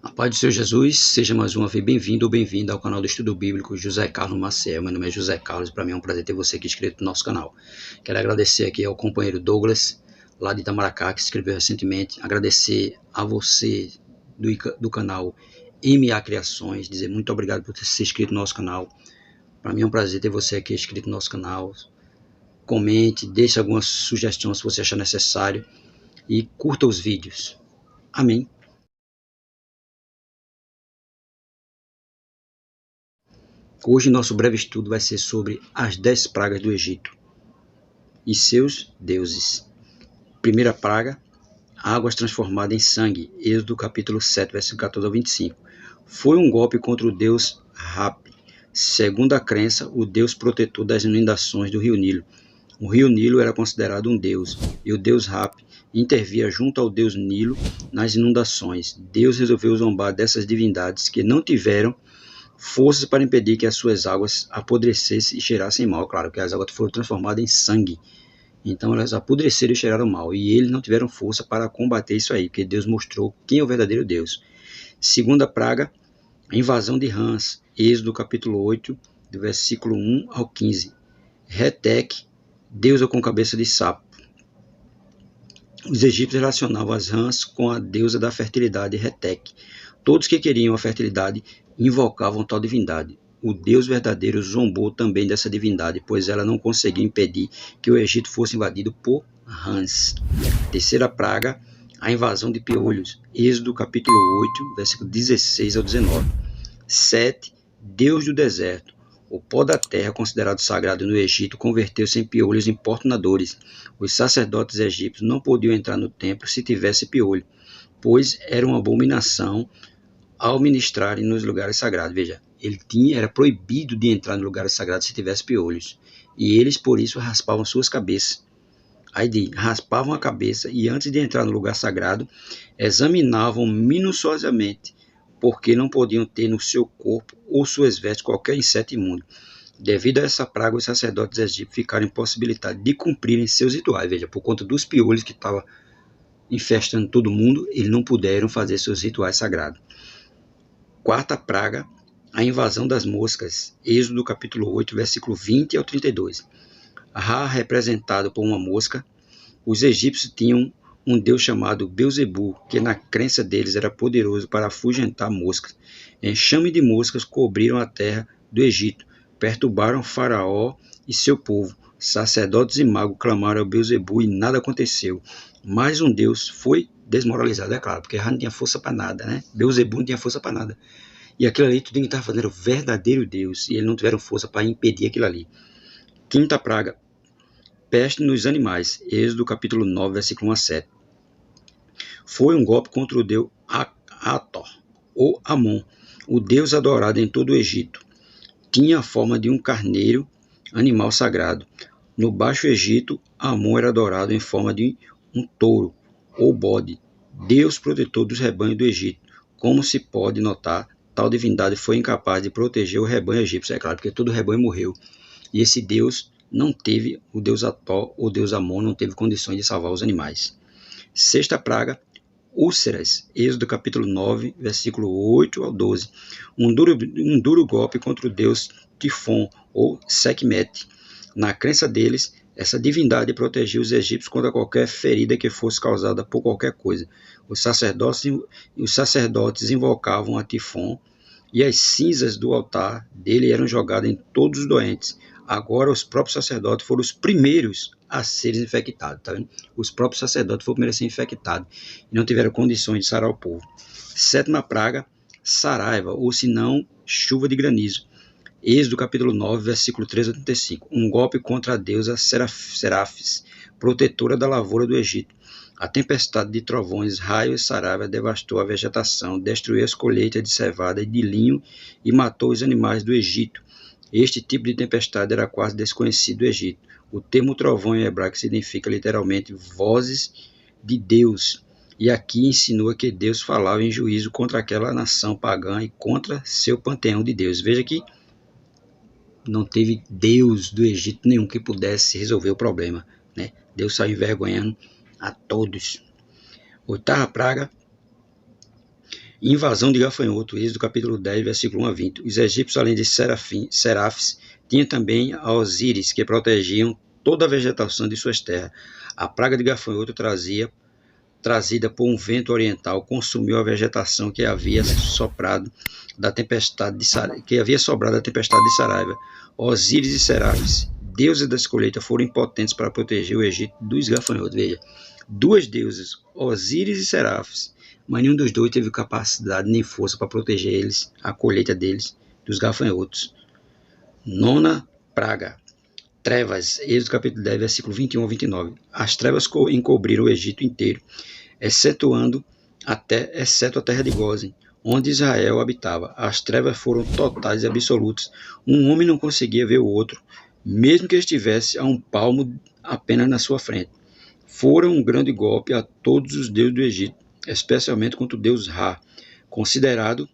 A paz do Senhor Jesus, seja mais uma vez bem-vindo ou bem-vinda ao canal do Estudo Bíblico José Carlos Maciel. Meu nome é José Carlos e para mim é um prazer ter você aqui inscrito no nosso canal. Quero agradecer aqui ao companheiro Douglas, lá de Itamaracá, que se inscreveu recentemente. Agradecer a você do canal MA Criações, dizer muito obrigado por ter se inscrito no nosso canal. Para mim é um prazer ter você aqui inscrito no nosso canal. Comente, deixe algumas sugestões se você achar necessário e curta os vídeos. Amém. Hoje nosso breve estudo vai ser sobre as 10 pragas do Egito e seus deuses. Primeira praga, águas transformadas em sangue. Êxodo capítulo 7, versículo 14 ao 25. Foi um golpe contra o deus Rap. Segundo a crença, o deus protetor das inundações do rio Nilo. O rio Nilo era considerado um deus, e o deus Rap intervia junto ao deus Nilo nas inundações. Deus resolveu zombar dessas divindades que não tiveram forças para impedir que as suas águas apodrecessem e cheirassem mal. Claro que as águas foram transformadas em sangue, então elas apodreceram e cheiraram mal, e eles não tiveram força para combater isso aí, porque Deus mostrou quem é o verdadeiro Deus. Segunda praga, a invasão de rãs. Êxodo capítulo 8, do versículo 1 ao 15. Retek, deusa com cabeça de sapo. Os egípcios relacionavam as rãs com a deusa da fertilidade, Retek. Todos que queriam a fertilidade invocavam tal divindade. O Deus verdadeiro zombou também dessa divindade, pois ela não conseguia impedir que o Egito fosse invadido por rãs. Terceira praga, a invasão de piolhos. Êxodo capítulo 8, versículo 16 ao 19. Sete, Deus do deserto. O pó da terra, considerado sagrado no Egito, converteu-se em piolhos importunadores. Os sacerdotes egípcios não podiam entrar no templo se tivesse piolho, pois era uma abominação ao ministrarem nos lugares sagrados. Veja, era proibido de entrar no lugar sagrado se tivesse piolhos. E eles, por isso, raspavam suas cabeças. Aí raspavam a cabeça e, antes de entrar no lugar sagrado, examinavam minuciosamente, porque não podiam ter no seu corpo ou suas vestes qualquer inseto imundo. Devido a essa praga, os sacerdotes egípcios ficaram impossibilitados de cumprirem seus rituais. Veja, por conta dos piolhos que estavam infestando todo mundo, eles não puderam fazer seus rituais sagrados. Quarta praga, a invasão das moscas. Êxodo capítulo 8, versículo 20 ao 32. Ra, representado por uma mosca. Os egípcios tinham um deus chamado Beuzebu, que na crença deles era poderoso para afugentar moscas. Enxame de moscas cobriram a terra do Egito, perturbaram Faraó e seu povo. Sacerdotes e magos clamaram ao Beuzebu e nada aconteceu. Mais um deus foi desmoralizado, é claro, porque Ra não tinha força para nada, né? Beuzebu não tinha força para nada. E aquilo ali tudo que estava fazendo era o verdadeiro Deus, e eles não tiveram força para impedir aquilo ali. Quinta praga, peste nos animais. Êxodo capítulo 9, versículo 1 a 7. Foi um golpe contra o deus Ator, ou Amon, o deus adorado em todo o Egito. Tinha a forma de um carneiro, animal sagrado. No Baixo Egito, Amon era adorado em forma de um touro, ou bode, deus protetor dos rebanhos do Egito. Como se pode notar, tal divindade foi incapaz de proteger o rebanho egípcio, é claro, porque todo o rebanho morreu. E esse deus não teve, o deus Ator, ou deus Amon, não teve condições de salvar os animais. Sexta praga, úlceras. Êxodo capítulo 9, versículo 8 ao 12. Um duro golpe contra o deus Tifon, ou Sekhmet. Na crença deles, essa divindade protegia os egípcios contra qualquer ferida que fosse causada por qualquer coisa. Os sacerdotes invocavam a Tifon, e as cinzas do altar dele eram jogadas em todos os doentes. Agora os próprios sacerdotes foram os primeiros a serem infectados. Tá vendo? Os próprios sacerdotes foram os primeiros a ser infectados e não tiveram condições de sarar o povo. Sétima praga, saraiva, ou se não, chuva de granizo. Êxodo capítulo 9, versículo 13 a 35. Um golpe contra a deusa Serafis, protetora da lavoura do Egito. A tempestade de trovões, raios e saraiva devastou a vegetação, destruiu as colheitas de cevada e de linho e matou os animais do Egito. Este tipo de tempestade era quase desconhecido do Egito. O termo trovão em hebraico significa literalmente vozes de Deus. E aqui insinua que Deus falava em juízo contra aquela nação pagã e contra seu panteão de Deus. Veja que não teve Deus do Egito nenhum que pudesse resolver o problema, né? Deus saiu envergonhando a todos. Oitava praga, Invasão de gafanhoto, Êxodo capítulo 10, versículo 1 a 20. Os egípcios, além de serafes, tinham também a Osíris, que protegiam toda a vegetação de suas terras. A praga de gafanhoto trazida por um vento oriental, consumiu a vegetação que havia sobrado da tempestade de Saraiva. Osíris e Serafes, deuses das colheitas, foram impotentes para proteger o Egito dos gafanhotos. Veja, duas deuses, Osíris e Serafes, mas nenhum dos dois teve capacidade nem força para proteger eles, a colheita deles, dos gafanhotos. Nona praga, trevas, Êxodo capítulo 10, versículo 21 a 29. As trevas encobriram o Egito inteiro, exceto a terra de Gósen, onde Israel habitava. As trevas foram totais e absolutas. Um homem não conseguia ver o outro, mesmo que estivesse a um palmo apenas na sua frente. Foram um grande golpe a todos os deuses do Egito, especialmente contra o deus Ra, considerado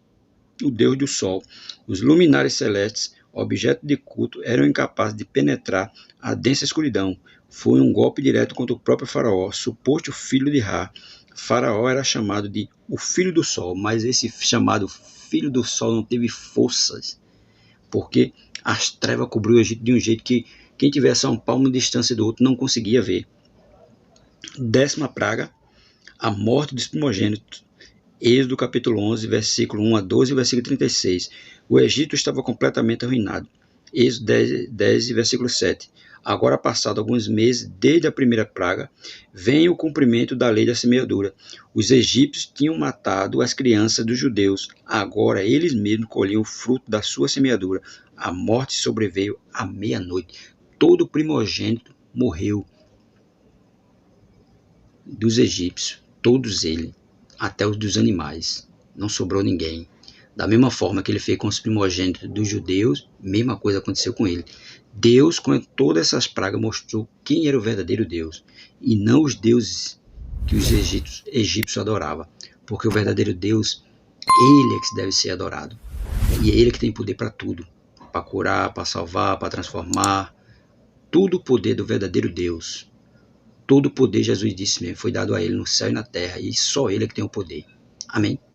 o deus do sol. Os luminares celestes, objeto de culto, eram incapazes de penetrar a densa escuridão. Foi um golpe direto contra o próprio faraó, suposto filho de Ra. Faraó era chamado de o filho do sol, mas esse chamado filho do sol não teve forças, porque as trevas cobriu o Egito de um jeito que quem tivesse a um palmo de distância do outro não conseguia ver. 10ª praga, a morte dos primogênitos. Êxodo capítulo 11, versículo 1 a 12 e versículo 36. O Egito estava completamente arruinado. Êxodo 10 versículo 7. Agora, passado alguns meses desde a primeira praga, vem o cumprimento da lei da semeadura. Os egípcios tinham matado as crianças dos judeus. Agora eles mesmos colhiam o fruto da sua semeadura. A morte sobreveio à meia-noite. Todo primogênito morreu dos egípcios, todos eles, até os dos animais. Não sobrou ninguém. Da mesma forma que ele fez com os primogênitos dos judeus, mesma coisa aconteceu com ele. Deus, com todas essas pragas, mostrou quem era o verdadeiro Deus, e não os deuses que os egípcios adoravam. Porque o verdadeiro Deus, ele é que deve ser adorado. E é ele que tem poder para tudo. Para curar, para salvar, para transformar. Tudo o poder do verdadeiro Deus. Todo o poder, Jesus disse mesmo, foi dado a ele no céu e na terra. E só ele é que tem o poder. Amém?